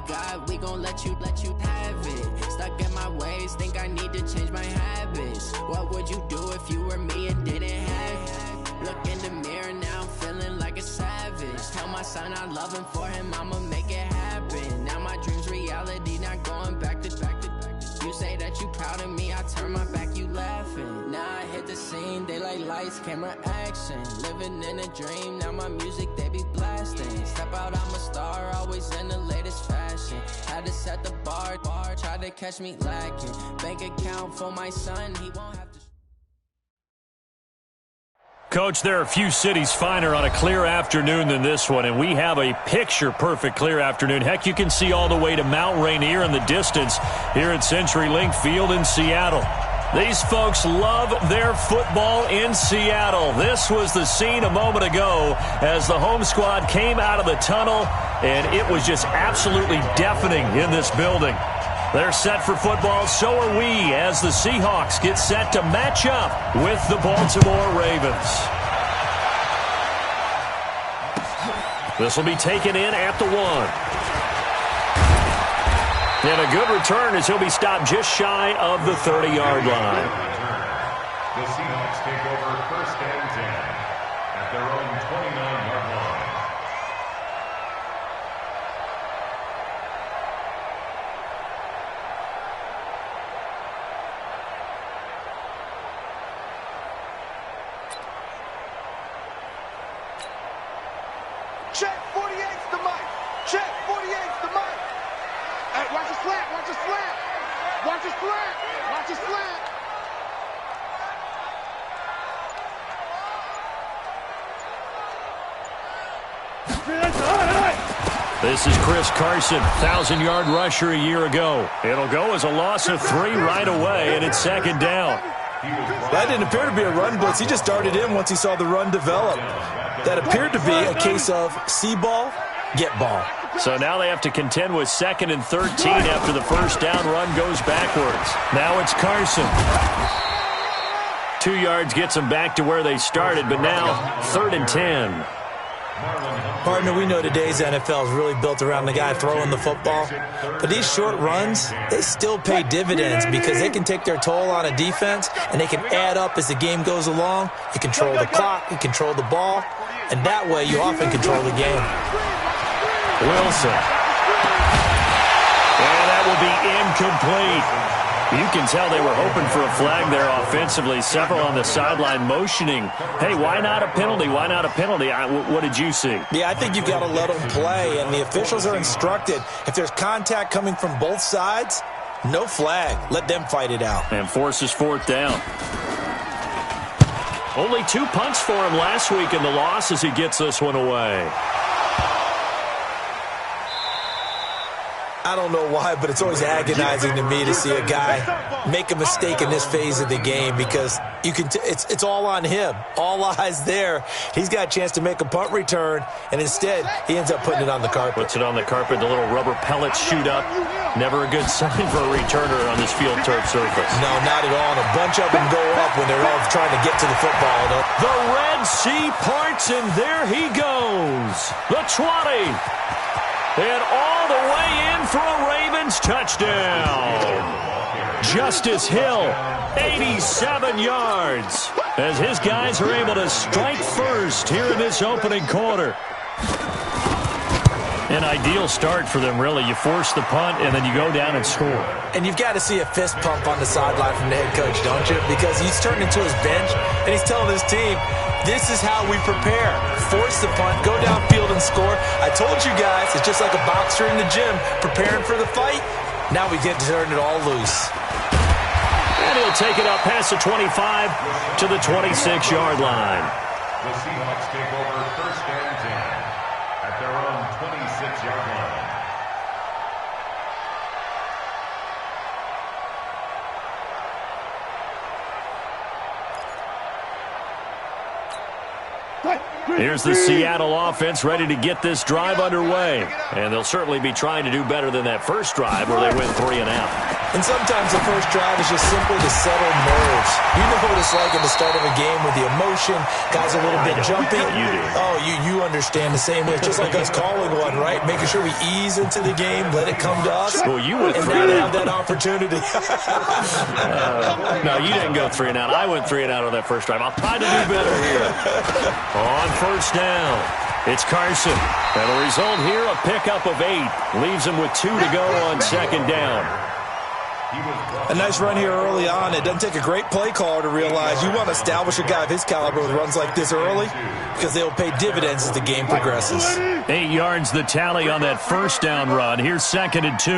got, we gon' let you have it. Stuck in my ways, think I need to change my habits. What would you do if you were me and didn't have it? Look in the mirror now, I'm feeling like a savage. Tell my son I love him, for him I'ma make it happen. Now my dream's reality, not going back to. You say that you proud of me, I turn my back, you laughing. Now I hit the scene, they like lights, camera, action. Living in a dream, now my music they be blasting. Step out, I'm a star, always in the latest fashion. Had to set the bar, try to catch me lacking. Bank account for my son, he won't have to. Coach, there are a few cities finer on a clear afternoon than this one, and we have a picture-perfect clear afternoon. Heck, you can see all the way to Mount Rainier in the distance here at CenturyLink Field in Seattle. These folks love their football in Seattle. This was the scene a moment ago as the home squad came out of the tunnel, and it was just absolutely deafening in this building. They're set for football, so are we, as the Seahawks get set to match up with the Baltimore Ravens. This will be taken in at the 1. And a good return as he'll be stopped just shy of the 30-yard line. The Seahawks take over 1st and 10 at their own 29-yard line. Check 48's the mic. Check 48's the mic. Hey, watch the slant. Watch the slant. Watch the slant. Watch the slant. This is Chris Carson, 1,000-yard rusher a year ago. It'll go as a loss of 3 right away, and it's 2nd down. That didn't appear to be a run blitz. He just darted in once he saw the run develop. That appeared to be a case of see ball, get ball. So now they have to contend with 2nd and 13 after the first down run goes backwards. Now it's Carson. 2 yards gets them back to where they started, but now 3rd and 10. Partner, we know today's NFL is really built around the guy throwing the football. But these short runs, they still pay dividends because they can take their toll on a defense, and they can add up as the game goes along. You control the clock, you control the ball, and that way you often control the game. Wilson. And that will be incomplete. You can tell they were hoping for a flag there offensively. Several on the sideline motioning, hey, why not a penalty? Why not a penalty? What did you see? Yeah, I think you've got to let them play, and the officials are instructed. If there's contact coming from both sides, no flag. Let them fight it out. And forces 4th down. Only 2 punts for him last week in the loss as he gets this one away. I don't know why, but it's always agonizing to me to see a guy make a mistake in this phase of the game because you can. It's all on him. All eyes there. He's got a chance to make a punt return, and instead he ends up putting it on the carpet. Puts it on the carpet. The little rubber pellets shoot up. Never a good sign for a returner on this field turf surface. No, not at all. And a bunch of them go up when they're all trying to get to the football. The Red Sea parts, and there he goes. The 20. And all the way in for a Ravens touchdown. Justice Hill, 87 yards, as his guys are able to strike first here in this opening quarter. An ideal start for them, really. You force the punt, and then you go down and score. And you've got to see a fist pump on the sideline from the head coach, don't you? Because he's turned into his bench, and he's telling his team, this is how we prepare. Force the punt, go downfield and score. I told you guys, it's just like a boxer in the gym preparing for the fight. Now we get to turn it all loose. And he'll take it up past the 25 to the 26-yard line. The Seahawks take over 1st and 10 at their own 26-yard line. Here's the Seattle offense ready to get this drive underway. And they'll certainly be trying to do better than that first drive where they went 3 and out. And sometimes the first drive is just simply to settle nerves. You know what it's like at the start of a game with the emotion, guys a little bit jumpy. You do. Oh, you understand the same way. It's just like us calling one, right? Making sure we ease into the game, let it come to us. Well, you went and three now and they out. have that opportunity. No, you didn't go 3 and out. I went 3 and out on that first drive. I'll try to do better here. On first down, it's Carson. And the result here, a pickup of 8. Leaves him with 2 to go on second down. A nice run here early on. It doesn't take a great play caller to realize you want to establish a guy of his caliber with runs like this early because they'll pay dividends as the game progresses. 8 yards the tally on that first down run. Here's 2nd and 2.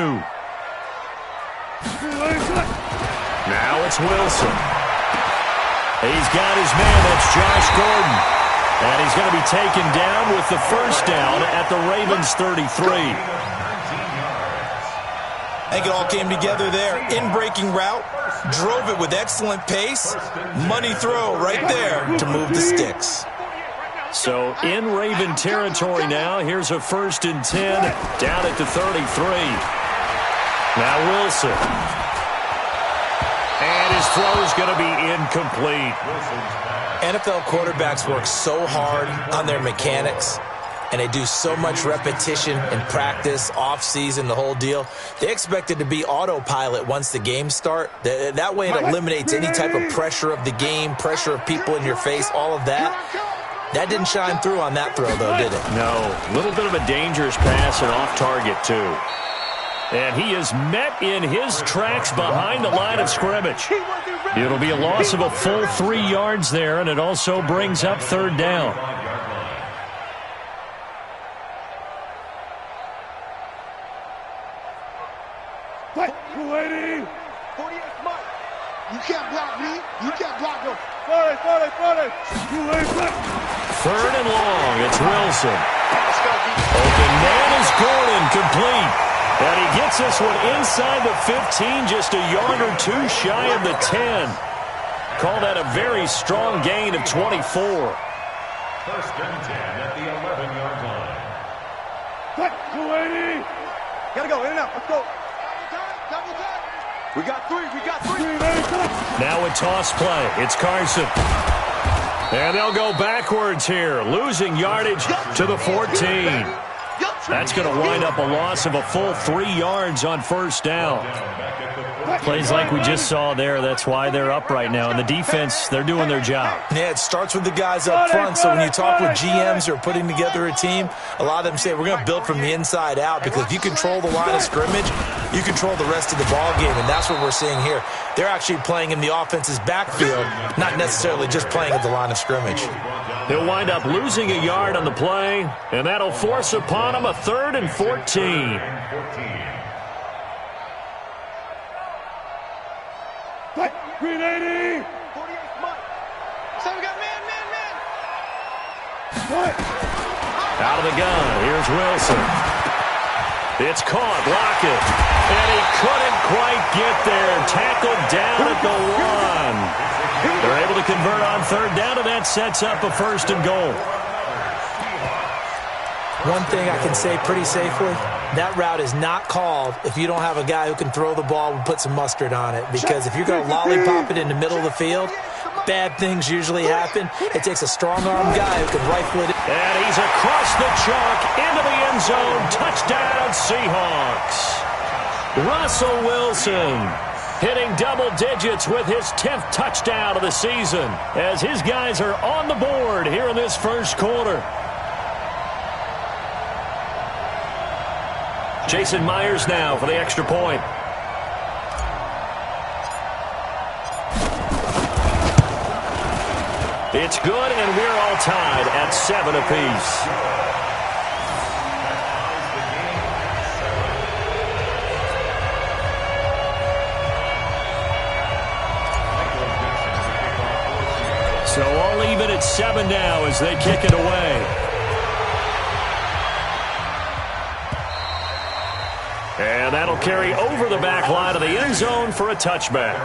Now it's Wilson. He's got his man. That's Josh Gordon. And he's going to be taken down with the first down at the Ravens 33. I think it all came together there. In-breaking route, drove it with excellent pace. Money throw right there to move the sticks. So in Raven territory now. Here's a 1st and 10 down at the 33. Now Wilson. And his throw is going to be incomplete. NFL quarterbacks work so hard on their mechanics, and they do so much repetition and practice, off-season, the whole deal. They expect it to be autopilot once the games start. That way it eliminates any type of pressure of the game, pressure of people in your face, all of that. That didn't shine through on that throw, though, did it? No. A little bit of a dangerous pass and off target, too. And he is met in his tracks behind the line of scrimmage. It'll be a loss of a full 3 yards there, and it also brings up 3rd down. You can't block me. You can't block him. 3rd and long. It's Wilson. Open man is Gordon, complete. And he gets this one inside the 15, just a yard or 2 shy of the 10. Call that a very strong gain of 24. 1st and 10 at the 11-yard line. Gotta go, in and out. Let's go. Double time. We got 3. Now a toss play. It's Carson. And they'll go backwards here, losing yardage to the 14. That's going to wind up a loss of a full 3 yards on first down. Plays like we just saw there. That's why they're up right now. And the defense, they're doing their job. Yeah, it starts with the guys up front. So when you talk with GMs who are putting together a team, a lot of them say we're going to build from the inside out, because if you control the line of scrimmage, you control the rest of the ball game, and that's what we're seeing here. They're actually playing in the offense's backfield, not necessarily just playing at the line of scrimmage. He'll wind up losing a yard on the play, and that'll force upon him a 3rd and 14. Green 80. 48 Mike. So we got man. Out of the gun, here's Wilson. It's caught, block it. And he couldn't quite get there. Tackled down at the 1. They're able to convert on 3rd down, and that sets up a 1st and goal. One thing I can say pretty safely, that route is not called if you don't have a guy who can throw the ball and put some mustard on it. Because if you're going to lollipop it in the middle of the field, bad things usually happen. It takes a strong-arm guy who can rifle it. And he's across the chalk into the end zone. Touchdown, Seahawks. Russell Wilson hitting double digits with his 10th touchdown of the season, as his guys are on the board here in this first quarter. Jason Myers now for the extra point. It's good, and we're all tied at 7 apiece. So all even at 7 now as they kick it away. And that'll carry over the back line of the end zone for a touchback.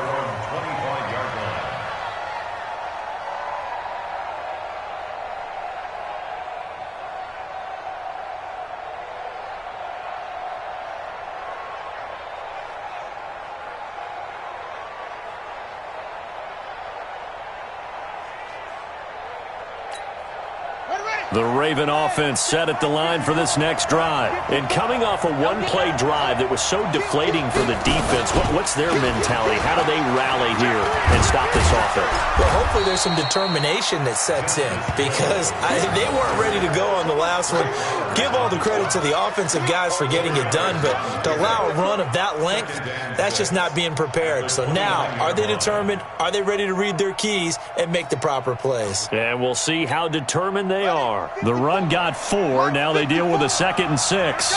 The Raven offense set at the line for this next drive. And coming off a one-play drive that was so deflating for the defense, what's their mentality? How do they rally here and stop this offense? Well, hopefully there's some determination that sets in because they weren't ready to go on the last one. Give all the credit to the offensive guys for getting it done, but to allow a run of that length, that's just not being prepared. So now, are they determined? Are they ready to read their keys and make the proper plays? And we'll see how determined they are. The run got 4. Now they deal with a 2nd and 6.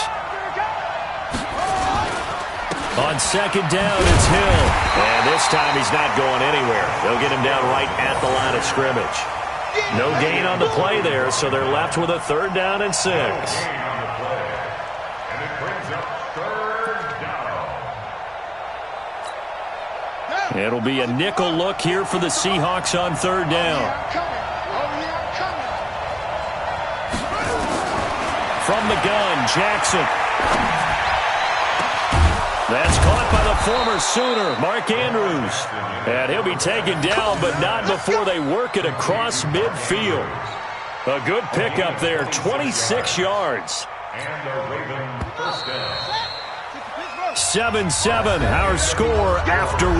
On 2nd down, it's Hill. And this time he's not going anywhere. They'll get him down right at the line of scrimmage. No gain on the play there, so they're left with a 3rd down and 6. It'll be a nickel look here for the Seahawks on 3rd down. From the gun, Jackson. That's caught by the former Sooner, Mark Andrews. And he'll be taken down, but not before they work it across midfield. A good pickup there, 26 yards. 7-7, our score after 1.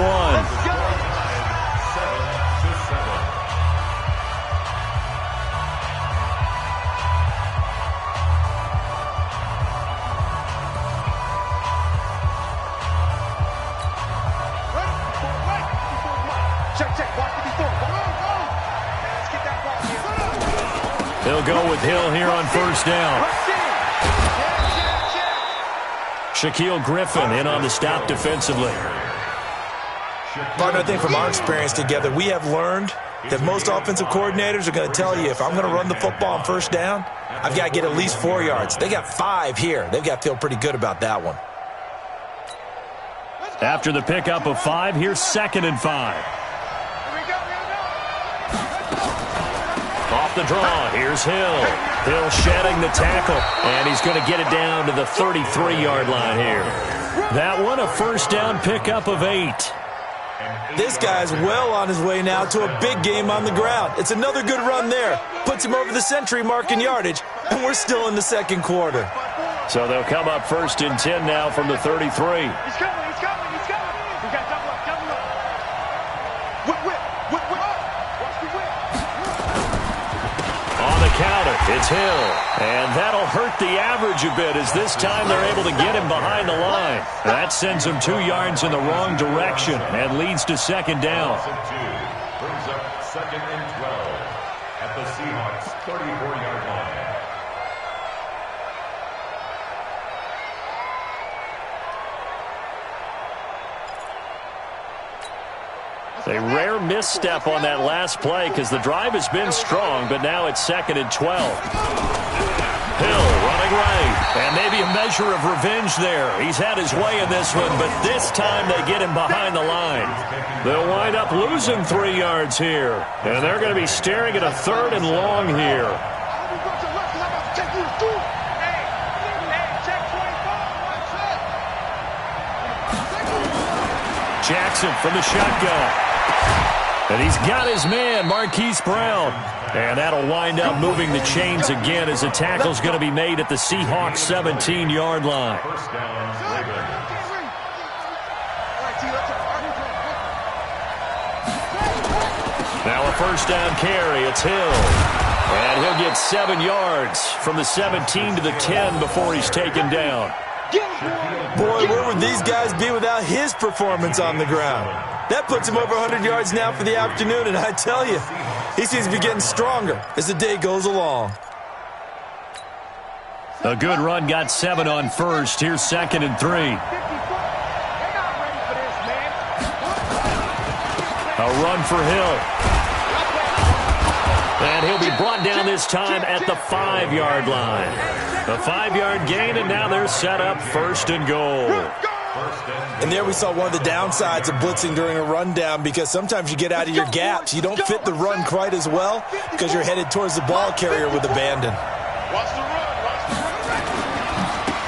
They'll go with Hill here on 1st down. Shaquille Griffin in on the stop defensively. Partner, I think from our experience together, we have learned that most offensive coordinators are going to tell you if I'm going to run the football on 1st down, I've got to get at least 4 yards. They got 5 here. They've got to feel pretty good about that one. After the pickup of 5, here's 2nd and 5. Off the draw, here's Hill. Hill shedding the tackle, and he's going to get it down to the 33-yard line here. That one, a 1st down pickup of 8. This guy's well on his way now to a big game on the ground. It's another good run there. Puts him over the century mark in yardage, and we're still in the 2nd quarter. So they'll come up 1st and 10 now from the 33. He's coming, he's coming, he's coming. We got double up, double up. Whip. Watch the whip. On the counter, it's Hill. And that'll hurt the average a bit as this time they're able to get him behind the line. That sends him 2 yards in the wrong direction and leads to 2nd down. Brings up 2nd and 12 at the Seahawks 34-yard line. A rare misstep on that last play because the drive has been strong, but now it's 2nd and 12. Hill running right, and maybe a measure of revenge there. He's had his way in this one, but this time they get him behind the line. They'll wind up losing 3 yards here, and they're going to be staring at a 3rd and long here. Jackson from the shotgun. And he's got his man, Marquise Brown. And that'll wind up moving the chains again as the tackle's going to be made at the Seahawks 17-yard line. Now a 1st down carry. It's Hill. And he'll get 7 yards from the 17 to the 10 before he's taken down. Boy, where would these guys be without his performance on the ground? That puts him over 100 yards now for the afternoon, and I tell you, he seems to be getting stronger as the day goes along. A good run got 7 on 1st. Here's 2nd and 3. A run for Hill. And he'll be brought down this time at the 5-yard line. A 5-yard gain, and now they're set up 1st and goal. And there we saw one of the downsides of blitzing during a rundown because sometimes you get out of your gaps. You don't fit the run quite as well because you're headed towards the ball carrier with abandon.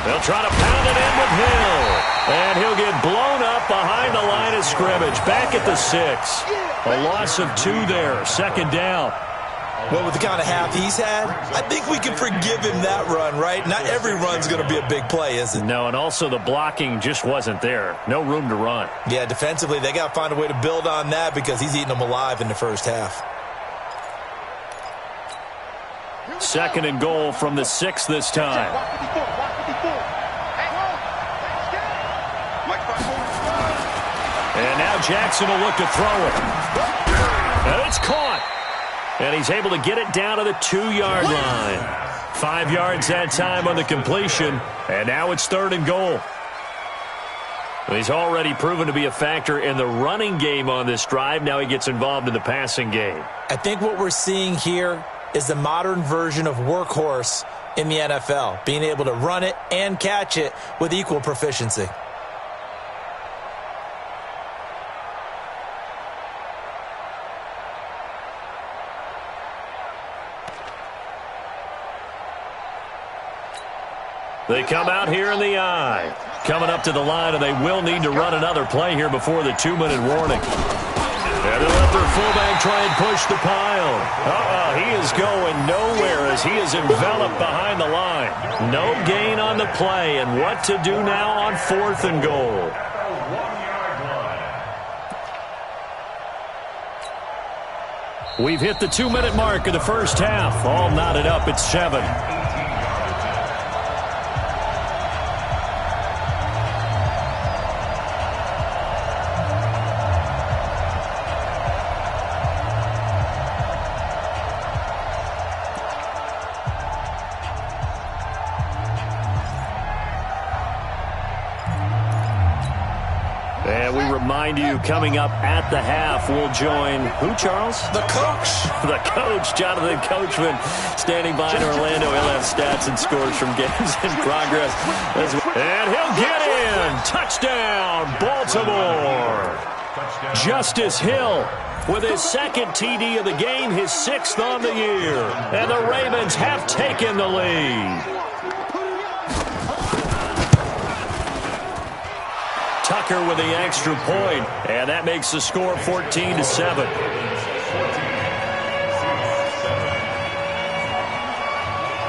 They'll try to pound it in with Hill. And he'll get blown up behind the line of scrimmage. Back at the 6. A loss of 2 there. 2nd down. Well, with the kind of half he's had, I think we can forgive him that run, right? Not every run's going to be a big play, is it? No, and also the blocking just wasn't there. No room to run. Yeah, defensively, they got to find a way to build on that because he's eating them alive in the first half. 2nd and goal from the 6 this time. And now Jackson will look to throw it. And it's caught. And he's able to get it down to the 2-yard line. 5 yards that time on the completion. And now it's 3rd and goal. He's already proven to be a factor in the running game on this drive. Now he gets involved in the passing game. I think what we're seeing here is the modern version of workhorse in the NFL, being able to run it and catch it with equal proficiency. They come out here in the eye. Coming up to the line, and they will need to run another play here before the 2-minute warning. And they'll let their fullback try and push the pile. He is going nowhere as he is enveloped behind the line. No gain on the play, and what to do now on 4th and goal. We've hit the 2-minute mark of the first half. All knotted up at 7. And we remind you, coming up at the half, we'll join who, Charles? The coach. The coach, Jonathan Coachman, standing by in Orlando. He'll have stats and scores from games in progress. And he'll get in. Touchdown, Baltimore. Justice Hill with his 2nd TD of the game, his 6th on the year. And the Ravens have taken the lead. Tucker with the extra point, and that makes the score 14-7.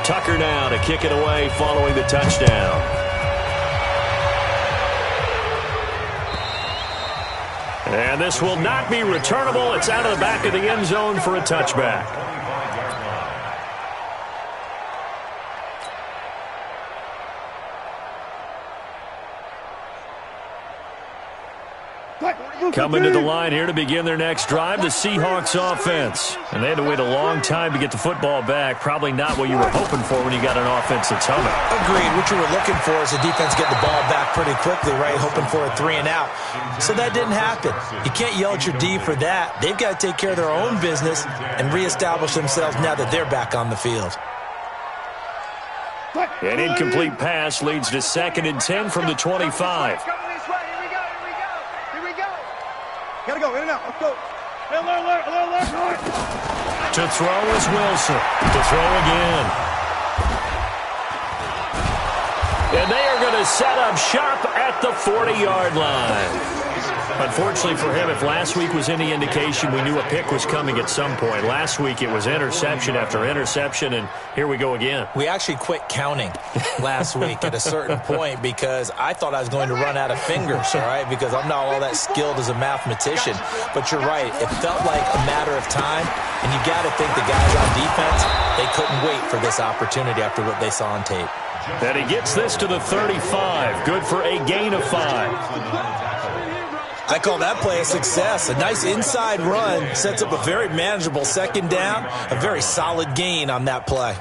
Tucker now to kick it away following the touchdown. And this will not be returnable. It's out of the back of the end zone for a touchback. Coming to the line here to begin their next drive, the Seahawks offense. And they had to wait a long time to get the football back. Probably not what you were hoping for when you got an offense that's humming. Agreed. What you were looking for is the defense get the ball back pretty quickly, right? Hoping for a 3-and-out. So that didn't happen. You can't yell at your D for that. They've got to take care of their own business and reestablish themselves now that they're back on the field. An incomplete pass leads to 2nd and 10 from the 25. Gotta go, in and out. Let's go. Alert. To throw is Wilson. To throw again. And they are going to set up shop at the 40-yard line. Unfortunately for him, if last week was any indication, we knew a pick was coming at some point. Last week it was interception after interception, and here we go again. We actually quit counting last week at a certain point because I thought I was going to run out of fingers, all right, because I'm not all that skilled as a mathematician. But you're right. It felt like a matter of time, and you got to think the guys on defense, they couldn't wait for this opportunity after what they saw on tape. And he gets this to the 35. Good for a gain of 5. I call that play a success. A nice inside run sets up a very manageable 2nd down, a very solid gain on that play.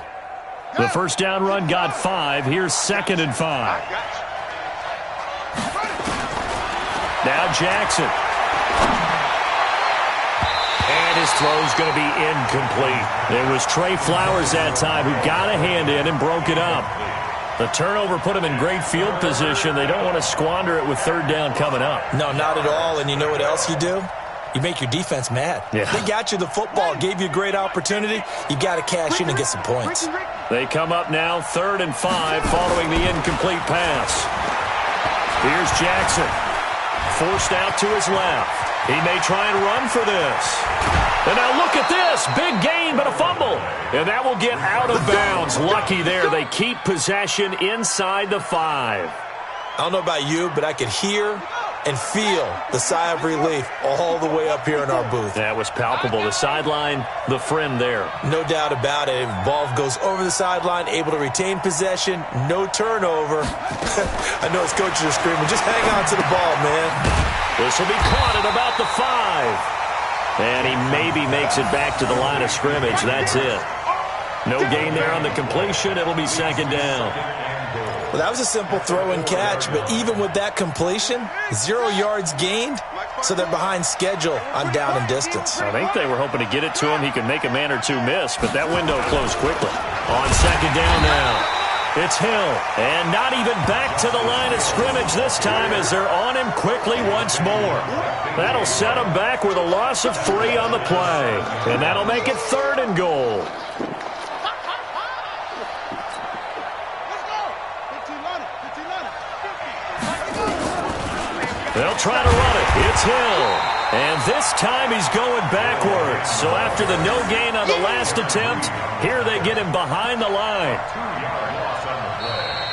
The first down run got 5. Here's 2nd and 5. Now Jackson. And his throw's going to be incomplete. It was Trey Flowers that time who got a hand in and broke it up. The turnover put him in great field position. They don't want to squander it with 3rd down coming up. No, not at all. And you know what else you do? You make your defense mad. Yeah. They got you the football, gave you a great opportunity. You got to cash in and get some points. They come up now 3rd and 5 following the incomplete pass. Here's Jackson. Forced out to his left. He may try and run for this. And now look at this. Big gain, but a fumble. And that will get out of bounds. Lucky there. They keep possession inside the 5. I don't know about you, but I could hear and feel the sigh of relief all the way up here in our booth. That was palpable. The sideline, the friend there. No doubt about it. Ball goes over the sideline, able to retain possession, no turnover. I know his coaches are screaming, just hang on to the ball, man. This will be caught at about the 5. And he maybe makes it back to the line of scrimmage. That's it. No gain there on the completion. It'll be second down. Well, that was a simple throw and catch, but even with that completion, 0 yards gained, so they're behind schedule on down and distance. I think they were hoping to get it to him. He could make a man or two miss, but that window closed quickly. On second down now, it's Hill, and not even back to the line of scrimmage this time as they're on him quickly once more. That'll set him back with a loss of 3 on the play, and that'll make it 3rd and goal. They'll try to run it. It's Hill. And this time he's going backwards. So after the no gain on the last attempt, here they get him behind the line.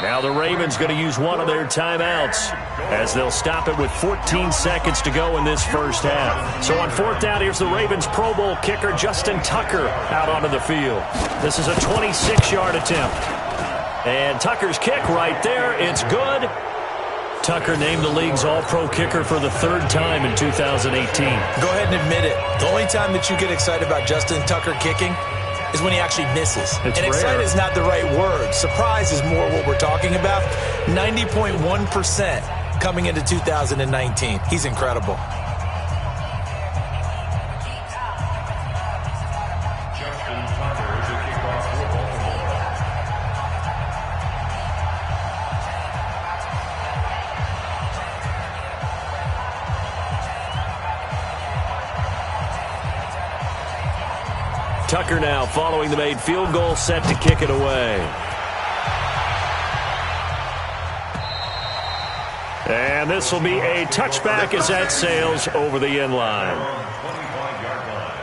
Now the Ravens going to use one of their timeouts as they'll stop it with 14 seconds to go in this first half. So on 4th down, here's the Ravens Pro Bowl kicker Justin Tucker out onto the field. This is a 26-yard attempt. And Tucker's kick right there. It's good. Tucker named the league's all-pro kicker for the 3rd time in 2018. Go ahead and admit it. The only time that you get excited about Justin Tucker kicking is when he actually misses. It's and excited rare. is not the right word. Surprise is more what we're talking about. 90.1% coming into 2019. He's incredible. Justin Tucker is a kickoff for Baltimore. Tucker now following the made field goal, set to kick it away. And this will be a touchback as that sails over the end line. 25-yard line.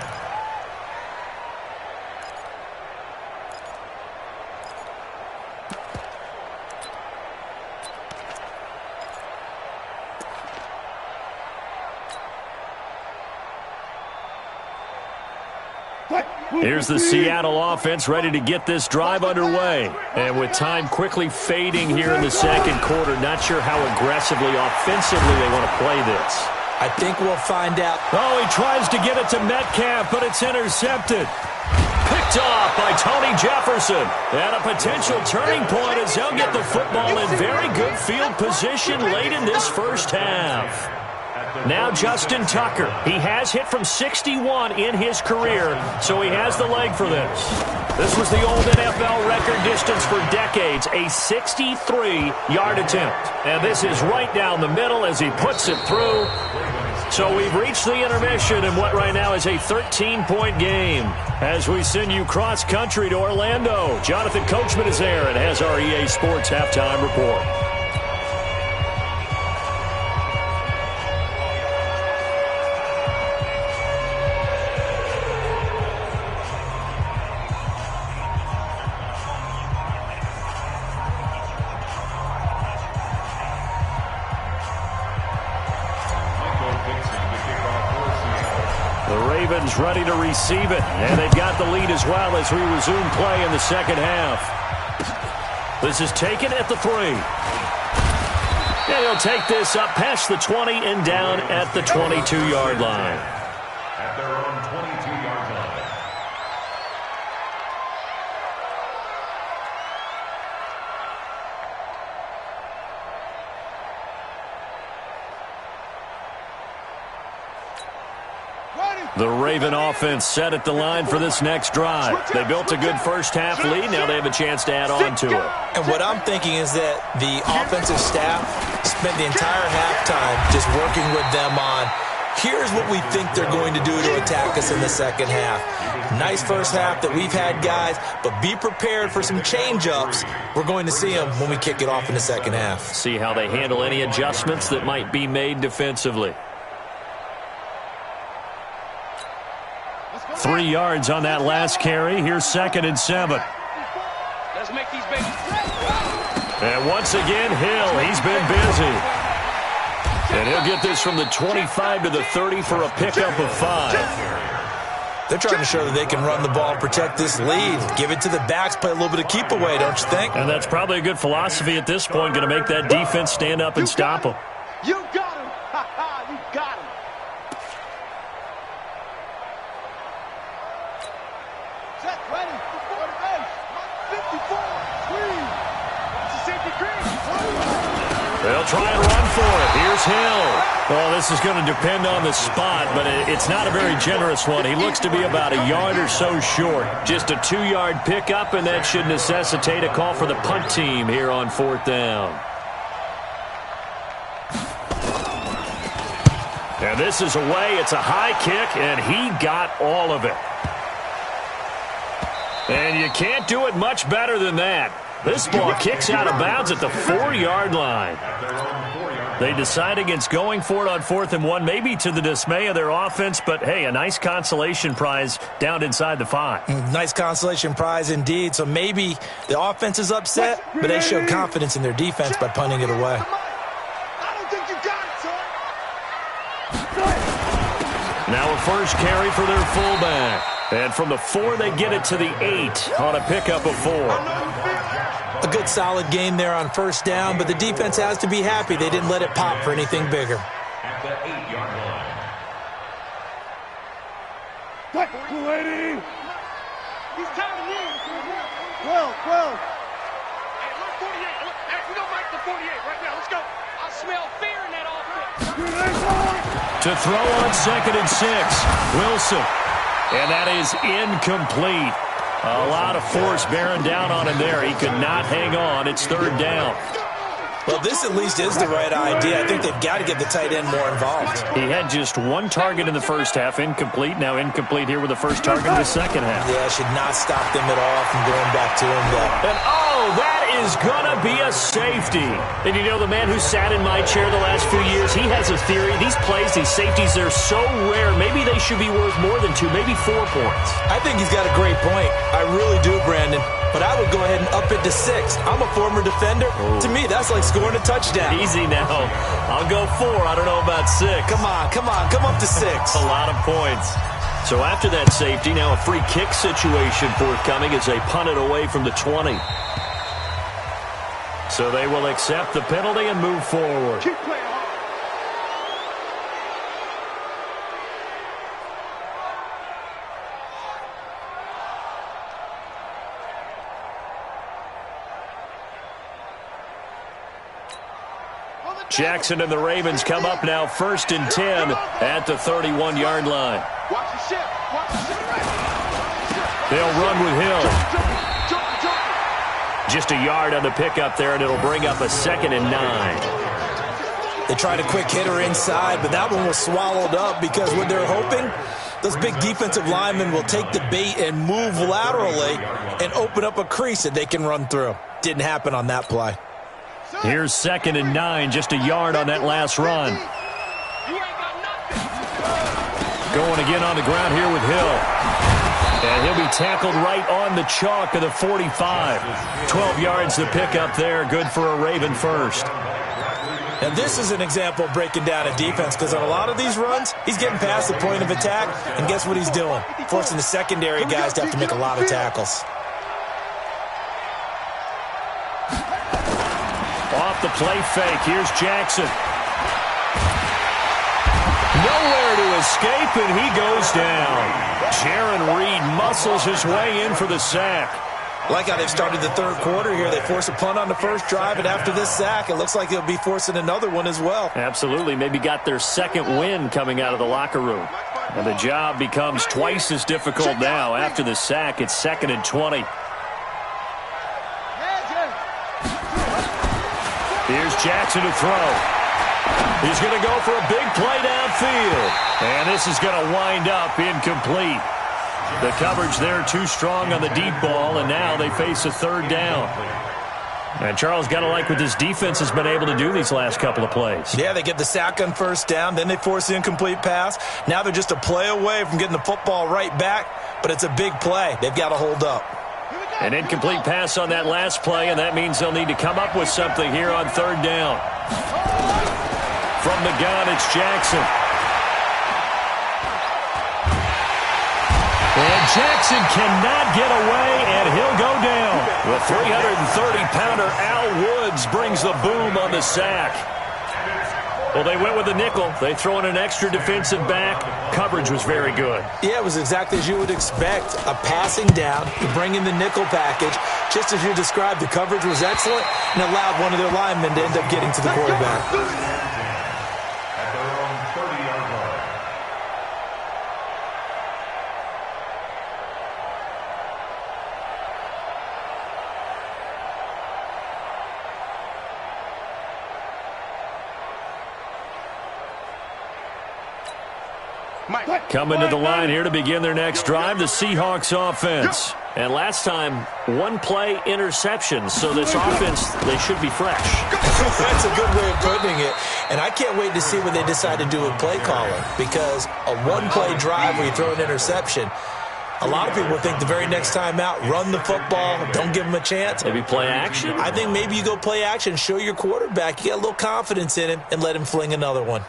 Here's the Seattle offense ready to get this drive underway. And with time quickly fading here in the second quarter, not sure how aggressively, offensively they want to play this. I think we'll find out. Oh, he tries to get it to Metcalf, but it's intercepted. Picked off by Tony Jefferson. And a potential turning point as they'll get the football in very good field position late in this first half. Now Justin Tucker. He has hit from 61 in his career, so he has the leg for this. This was the old NFL record distance for decades, a 63-yard attempt. And this is right down the middle as he puts it through. So we've reached the intermission in what right now is a 13-point game. As we send you cross-country to Orlando, Jonathan Coachman is there and has our EA Sports halftime report. Ready to receive it, and they've got the lead as well as we resume play in the second half. This is taken at the 3. And he'll take this up past the 20 and down at the 22-yard line. At their own 22-yard line. The Raven offense set at the line for this next drive. They built a good first half lead. Now they have a chance to add on to it. And what I'm thinking is that the offensive staff spent the entire halftime just working with them on, here's what we think they're going to do to attack us in the second half. Nice first half that we've had, guys, but be prepared for some change-ups. We're going to see them when we kick it off in the second half. See how they handle any adjustments that might be made defensively. 3 yards on that last carry. Here's 2nd and 7. Let's make these babies. And once again, Hill, he's been busy. And he'll get this from the 25 to the 30 for a pickup of 5. They're trying to show that they can run the ball and protect this lead. Give it to the backs, play a little bit of keep away, don't you think? And that's probably a good philosophy at this point, going to make that defense stand up and stop them. You got him. You got him. Set, ready. 54. Squeeze. It's a safety green. They'll try and run for it. Here's Hill. Well, this is going to depend on the spot, but it's not a very generous one. He looks to be about a yard or so short. Just a 2-yard pickup, and that should necessitate a call for the punt team here on 4th down. And this is away. It's a high kick, and he got all of it. And you can't do it much better than that. This ball kicks out of bounds at the 4-yard line. They decide against going for it on 4th and 1, maybe to the dismay of their offense, but hey, a nice consolation prize down inside the 5. Nice consolation prize indeed. So maybe the offense is upset, but they showed confidence in their defense by punting it away. I don't think you got it, son. Now a first carry for their fullback. And from the 4, they get it to the 8 on a pickup of 4. A good solid game there on 1st down, but the defense has to be happy they didn't let it pop for anything bigger. At the 8-yard line. What? 280. He's counting in. 12. Hey, look, 48. Look, hey, we don't like the 48 right now. Let's go. I smell fear in that offense. To throw on 2nd and 6. Wilson. And that is incomplete. A lot of force bearing down on him there. He could not hang on. It's 3rd down. Well, this at least is the right idea. I think they've got to get the tight end more involved. He had just 1 target in the first half, incomplete. Now incomplete here with the first target in the second half. Yeah, should not stop them at all from going back to him, though. And that is going to be a safety. And you know, the man who sat in my chair the last few years, he has a theory. These plays, these safeties, they're so rare. Maybe they should be worth more than 2, maybe 4 points. I think he's got a great point. I really do, Brandon. But I would go ahead and up it to 6. I'm a former defender. Oh. To me, that's like scoring a touchdown. Easy now. I'll go 4. I don't know about 6. Come on. Come up to 6. A lot of points. So after that safety, now a free kick situation forthcoming as they punt it away from the 20. So they will accept the penalty and move forward. Keep playing hard. Jackson and the Ravens come up now 1st and 10 at the 31-yard line. Watch the ship. Watch the ship. They'll run with Hill. Just a yard on the pickup there, and it'll bring up a 2nd and 9. They tried a quick hitter inside, but that one was swallowed up because what they're hoping, those big defensive linemen will take the bait and move laterally and open up a crease that they can run through. Didn't happen on that play. Here's 2nd and 9, just a yard on that last run. Going again on the ground here with Hill. And he'll be tackled right on the chalk of the 45. 12 yards to pick up there, good for a Raven first. Now this is an example of breaking down a defense because on a lot of these runs, he's getting past the point of attack, and guess what he's doing? Forcing the secondary guys to have to make a lot of tackles. Off the play fake, here's Jackson. Nowhere to escape, and he goes down. Jaron Reed muscles his way in for the sack. Like how they've started the 3rd quarter here. They force a punt on the first drive, and after this sack, it looks like they'll be forcing another one as well. Absolutely. Maybe got their 2nd win coming out of the locker room. And the job becomes twice as difficult now. After the sack, it's 2nd and 20. Here's Jackson to throw. He's going to go for a big play downfield. And this is going to wind up incomplete. The coverage there too strong on the deep ball, and now they face a 3rd down. And Charles, got to like what this defense has been able to do these last couple of plays. Yeah, they get the sack on first down, then they force the incomplete pass. Now they're just a play away from getting the football right back, but it's a big play. They've got to hold up. An incomplete pass on that last play, and that means they'll need to come up with something here on third down. From the gun, it's Jackson. And Jackson cannot get away, and he'll go down. The 330-pounder Al Woods brings the boom on the sack. Well, they went with a nickel. They throw in an extra defensive back. Coverage was very good. Yeah, it was exactly as you would expect. A passing down to bring in the nickel package. Just as you described, the coverage was excellent and allowed one of their linemen to end up getting to the quarterback. Coming to the line here to begin their next drive, the Seahawks offense. And last time, one play interception, so this offense, they should be fresh. That's a good way of putting it. And I can't wait to see what they decide to do with play calling, because a one-play drive where you throw an interception, a lot of people think the very next time out, run the football, don't give them a chance. Maybe play action? I think maybe you go play action, show your quarterback, you got a little confidence in him, and let him fling another one.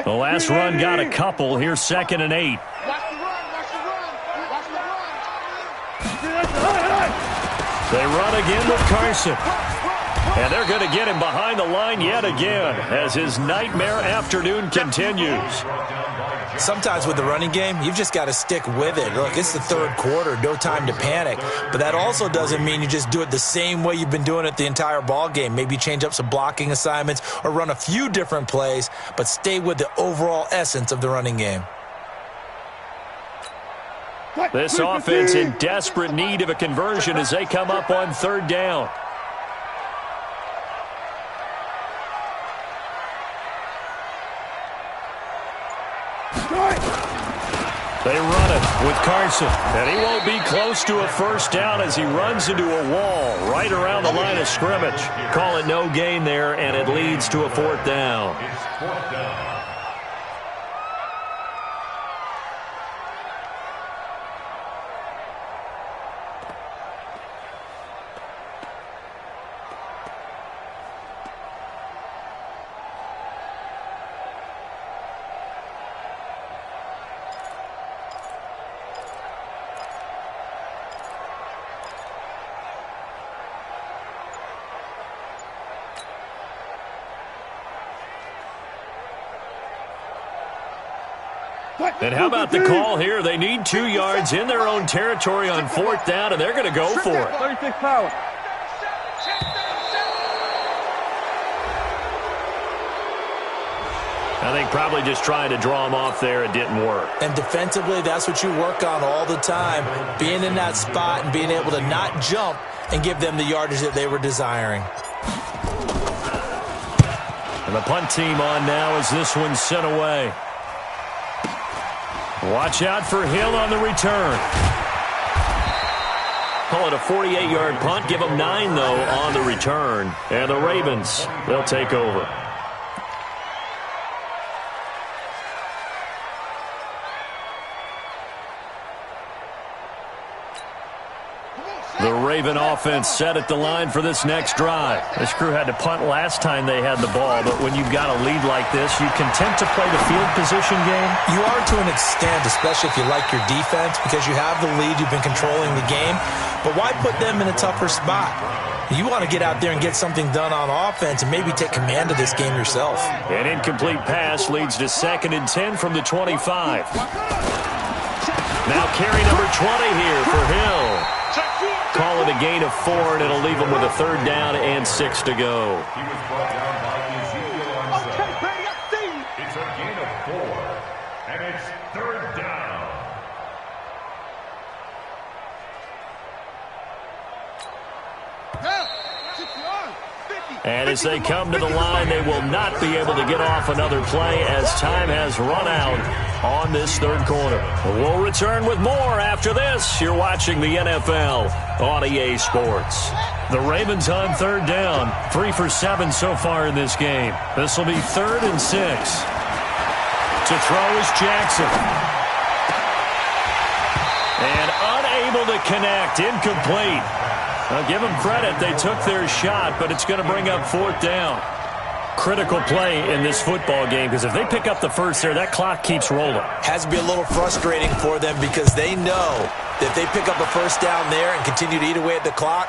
The last run got a couple. Here's 2nd and 8. They run again with Carson. And they're going to get him behind the line yet again as his nightmare afternoon continues. Sometimes with the running game, you've just got to stick with it. Look, it's the third quarter, no time to panic. But that also doesn't mean you just do it the same way you've been doing it the entire ball game. Maybe change up some blocking assignments or run a few different plays, but stay with the overall essence of the running game. This offense in desperate need of a conversion as they come up on third down. They run it with Carson, and he won't be close to a first down as he runs into a wall right around the line of scrimmage. Call it no gain there, and it leads to a 4th down. And how about the call here? They need 2 yards in their own territory on 4th down, and they're going to go for it. 36 power. I think probably just trying to draw them off there. It didn't work. And defensively, that's what you work on all the time. Being in that spot and being able to not jump and give them the yardage that they were desiring. And the punt team on now as this one's sent away. Watch out for Hill on the return. Call it a 48-yard punt. Give them 9, though, on the return. And the Ravens, they'll take over. The Raven offense set at the line for this next drive. This crew had to punt last time they had the ball, but when you've got a lead like this, you content to play the field position game? You are to an extent, especially if you like your defense, because you have the lead, you've been controlling the game. But why put them in a tougher spot? You want to get out there and get something done on offense and maybe take command of this game yourself. An incomplete pass leads to 2nd and 10 from the 25. Now carry number 20 here for Hill. Call it a gain of 4, and it'll leave them with a 3rd down and 6 to go. He was brought down by Ezekiel Ansah. It's a gain of 4, and it's 3rd down. Now, 60 yards, 50. And as they come to the line, they will not be able to get off another play as time has run out on this third quarter. We'll return with more after this. You're watching the NFL on EA Sports. The Ravens on third down. 3 for 7 so far in this game. This will be 3rd and 6. To throw is Jackson. And unable to connect. Incomplete. I'll give them credit. They took their shot, but it's going to bring up 4th down. Critical play in this football game because if they pick up the first there, that clock keeps rolling. Has to be a little frustrating for them because they know that if they pick up a first down there and continue to eat away at the clock,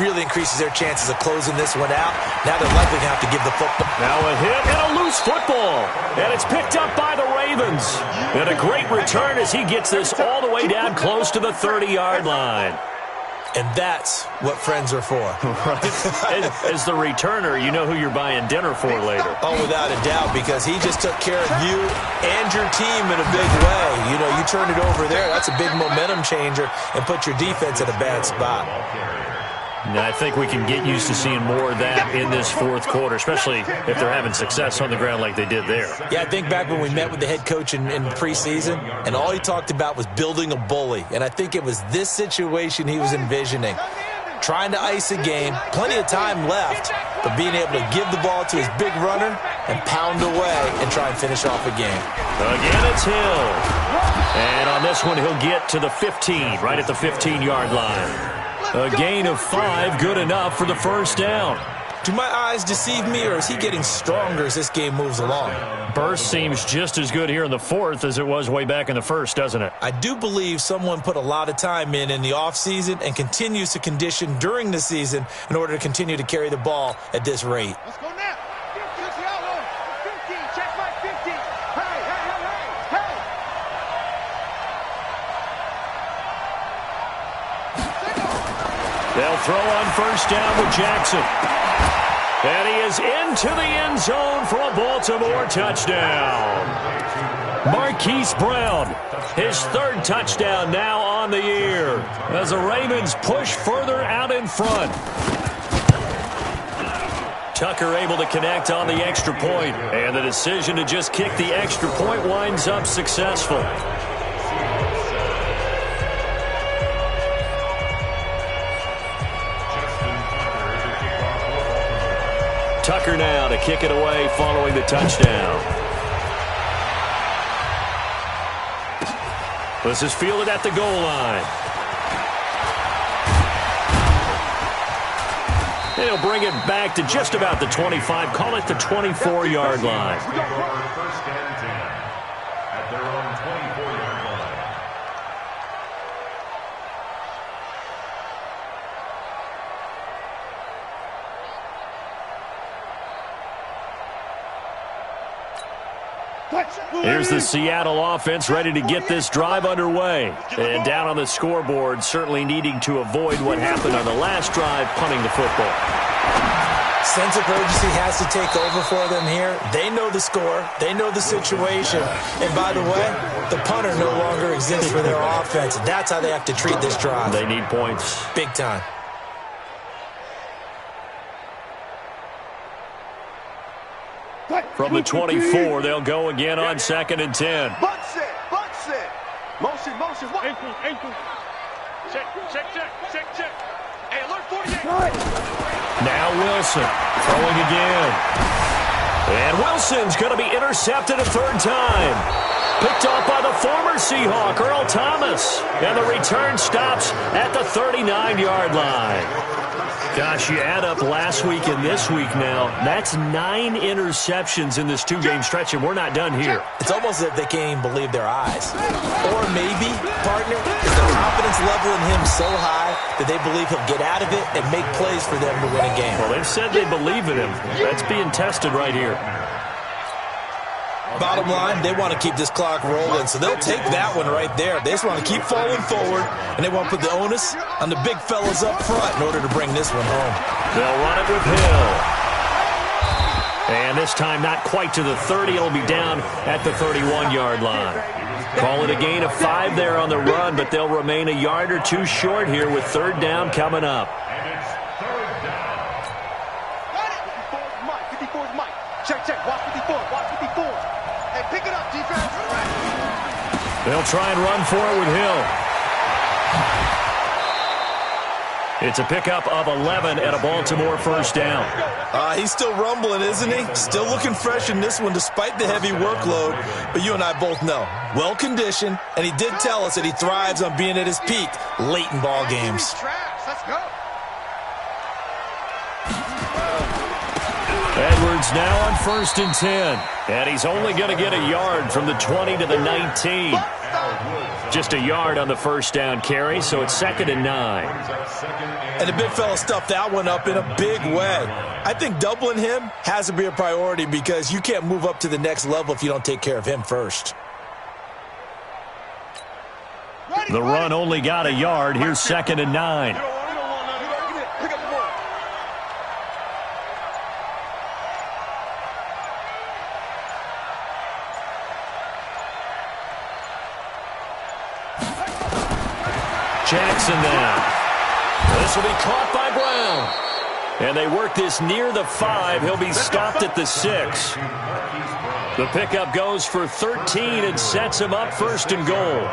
really increases their chances of closing this one out. Now they're likely going to have to give the football. Now a hit and a loose football. And it's picked up by the Ravens. And a great return as he gets this all the way down close to the 30-yard line. And that's what friends are for. Right? As the returner, you know who you're buying dinner for later. Oh, without a doubt, because he just took care of you and your team in a big way. You know, you turn it over there, that's a big momentum changer and put your defense in a bad spot. Now, I think we can get used to seeing more of that in this fourth quarter, especially if they're having success on the ground like they did there. Yeah, I think back when we met with the head coach in preseason, and all he talked about was building a bully. And I think it was this situation he was envisioning. Trying to ice a game, plenty of time left, but being able to give the ball to his big runner and pound away and try and finish off a game. Again, it's Hill. And on this one, he'll get to the 15, right at the 15-yard line. A gain of 5, good enough for the first down. Do my eyes deceive me, or is he getting stronger as this game moves along? Burst seems just as good here in the fourth as it was way back in the first, doesn't it? I do believe someone put a lot of time in the offseason and continues to condition during the season in order to continue to carry the ball at this rate. Let's go now. 15, check my 15. Hey. They'll throw on first down with Jackson. And he is into the end zone for a Baltimore touchdown. Marquise Brown, his 3rd touchdown now on the year as the Ravens push further out in front. Tucker able to connect on the extra point, and the decision to just kick the extra point winds up successful. Tucker now to kick it away following the touchdown. This is fielded at the goal line. He'll bring it back to just about the 25. Call it the 24-yard line. First and 10 at their own 24-yard line. Here's the Seattle offense ready to get this drive underway. And down on the scoreboard, certainly needing to avoid what happened on the last drive, punting the football. Sense of urgency has to take over for them here. They know the score. They know the situation. And by the way, the punter no longer exists for their offense. That's how they have to treat this drive. They need points. Big time. From the 24, they'll go again on 2nd and 10. Butt set. Motion. Ankle. Check. Hey, alert 48. Now Wilson throwing again. And Wilson's going to be intercepted a 3rd time. Picked off by the former Seahawk, Earl Thomas. And the return stops at the 39-yard line. Gosh, you add up last week and this week now, that's 9 interceptions in this 2-game stretch, and we're not done here. It's almost as if they can't even believe their eyes. Or maybe, partner, is the confidence level in him so high that they believe he'll get out of it and make plays for them to win a game. Well, they've said they believe in him. That's being tested right here. Bottom line, they want to keep this clock rolling, so they'll take that one right there. They just want to keep falling forward, and they want to put the onus on the big fellas up front in order to bring this one home. They'll run it with Hill. And this time not quite to the 30. It'll be down at the 31-yard line. Call it a gain of 5 there on the run, but they'll remain a yard or 2 short here with 3rd down coming up. And it's 3rd down. 54. Watch 54. Hey, pick it up, defense. They'll try and run for it with Hill. It's a pickup of 11 and a Baltimore first down. He's still rumbling, isn't he? Still looking fresh in this one despite the heavy workload. But you and I both know, well-conditioned, and he did tell us that he thrives on being at his peak late in ball games. Let's go. Edwards now on 1st and 10. And he's only going to get a yard from the 20 to the 19. Just a yard on the first down carry, so it's 2nd and 9. And the big fella stuffed that one up in a big way. I think doubling him has to be a priority because you can't move up to the next level if you don't take care of him first. The run only got a yard. Here's 2nd and 9. Jackson now. This will be caught by Brown. And they work this near the 5. He'll be stopped at the 6. The pickup goes for 13 and sets him up 1st and goal.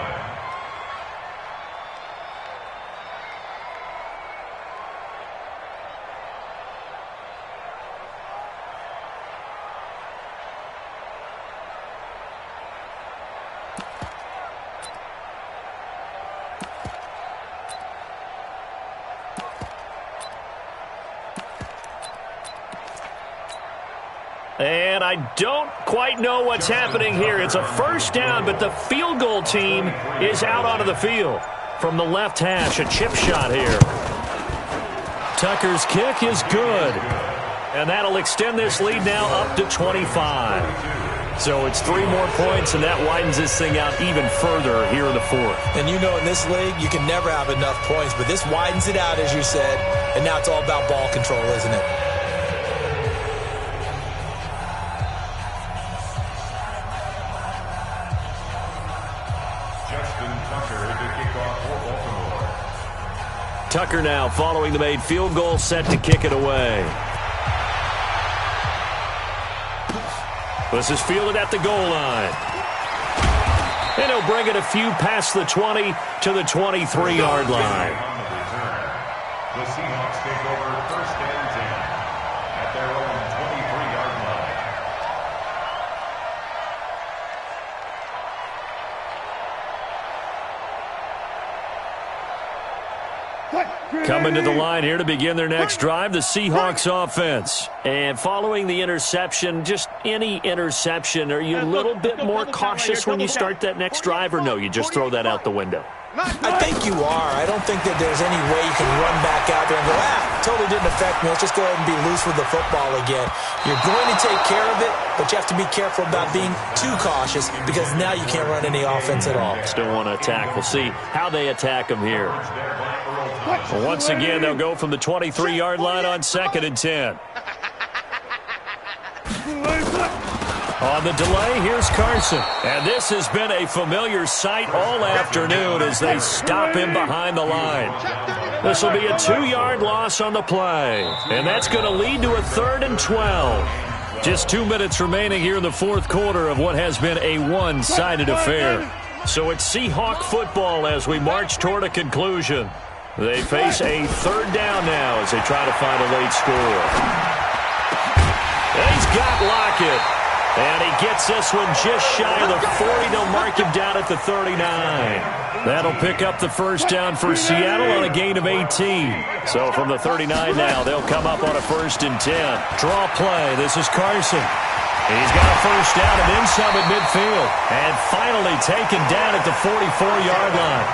And I don't quite know what's happening here. It's a first down, but the field goal team is out onto the field. From the left hash, a chip shot here. Tucker's kick is good. And that'll extend this lead now up to 25. So it's 3 more points, and that widens this thing out even further here in the 4th. And you know in this league, you can never have enough points, but this widens it out, as you said. And now it's all about ball control, isn't it? Tucker now following the made field goal, set to kick it away. This is fielded at the goal line. And he'll bring it a few past the 20 to the 23-yard line. The Seahawks take over 1st and 10 at their own 23-yard line. Coming to the line here to begin their next drive, the Seahawks offense. And following the interception, just any interception, are you a little bit more cautious when you start that next drive, or no, you just throw that out the window? I think you are. I don't think that there's any way you can run back out there and go, totally didn't affect me. Let's just go ahead and be loose with the football again. You're going to take care of it, but you have to be careful about being too cautious because now you can't run any offense at all. Still want to attack. We'll see how they attack them here. Well, once again, they'll go from the 23-yard line on 2nd and 10. On the delay, here's Carson. And this has been a familiar sight all afternoon as they stop him behind the line. This will be a 2-yard loss on the play. And that's going to lead to a 3rd and 12. Just 2 minutes remaining here in the 4th quarter of what has been a one-sided affair. So it's Seahawk football as we march toward a conclusion. They face a 3rd down now as they try to find a late score. He's got Lockett. And he gets this one just shy of the 40. They'll mark him down at the 39. That'll pick up the first down for Seattle on a gain of 18. So from the 39 now, they'll come up on a 1st and 10. Draw play. This is Carson. He's got a first down and then some at midfield. And finally taken down at the 44-yard line.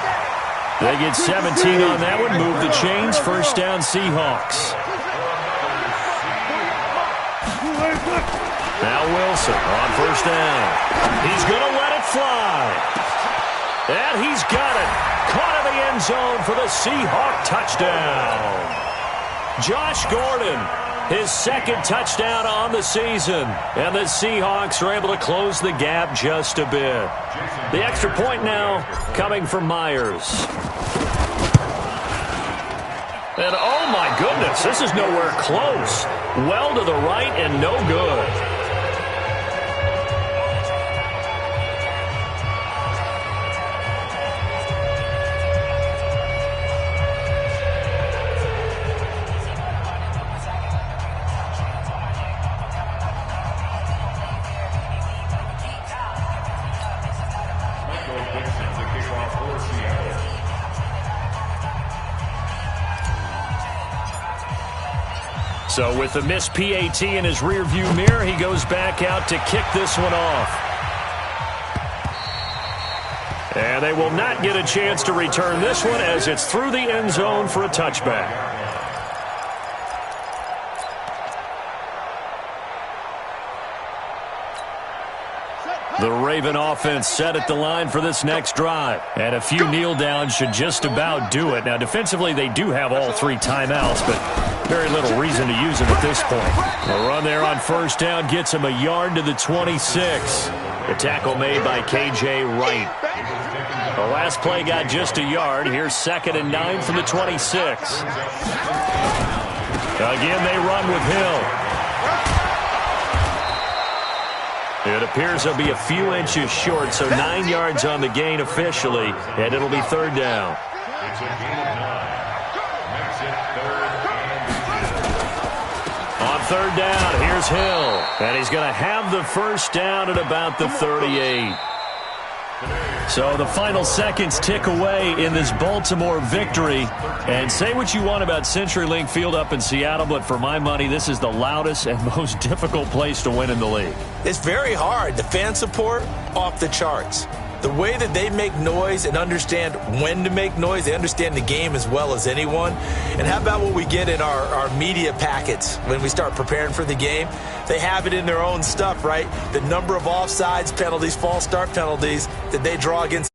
They get 17 on that one. Move the chains. First down, Seahawks. Now Wilson on first down. He's going to let it fly. And he's got it. Caught in the end zone for the Seahawk touchdown. Josh Gordon, his 2nd touchdown on the season. And the Seahawks are able to close the gap just a bit. The extra point now coming from Myers. And oh my goodness, this is nowhere close. Well to the right and no good. So with the missed PAT in his rearview mirror, he goes back out to kick this one off. And they will not get a chance to return this one as it's through the end zone for a touchback. The Raven offense set at the line for this next drive. And a few kneel downs should just about do it. Now, defensively, they do have all 3 timeouts, but very little reason to use them at this point. The run there on first down gets him a yard to the 26. The tackle made by K.J. Wright. The last play got just a yard. Here's 2nd and 9 from the 26. Again, they run with Hill. It appears they'll be a few inches short, so 9 yards on the gain officially, and it'll be 3rd down. It's a gain of 9. Makes it 3rd and 2. On 3rd down, here's Hill, and he's going to have the first down at about the 38. So the final seconds tick away in this Baltimore victory. And say what you want about CenturyLink Field up in Seattle, but for my money, this is the loudest and most difficult place to win in the league. It's very hard. The fan support, off the charts. The way that they make noise and understand when to make noise, they understand the game as well as anyone. And how about what we get in our media packets when we start preparing for the game? They have it in their own stuff, right? The number of offsides penalties, false start penalties that they draw against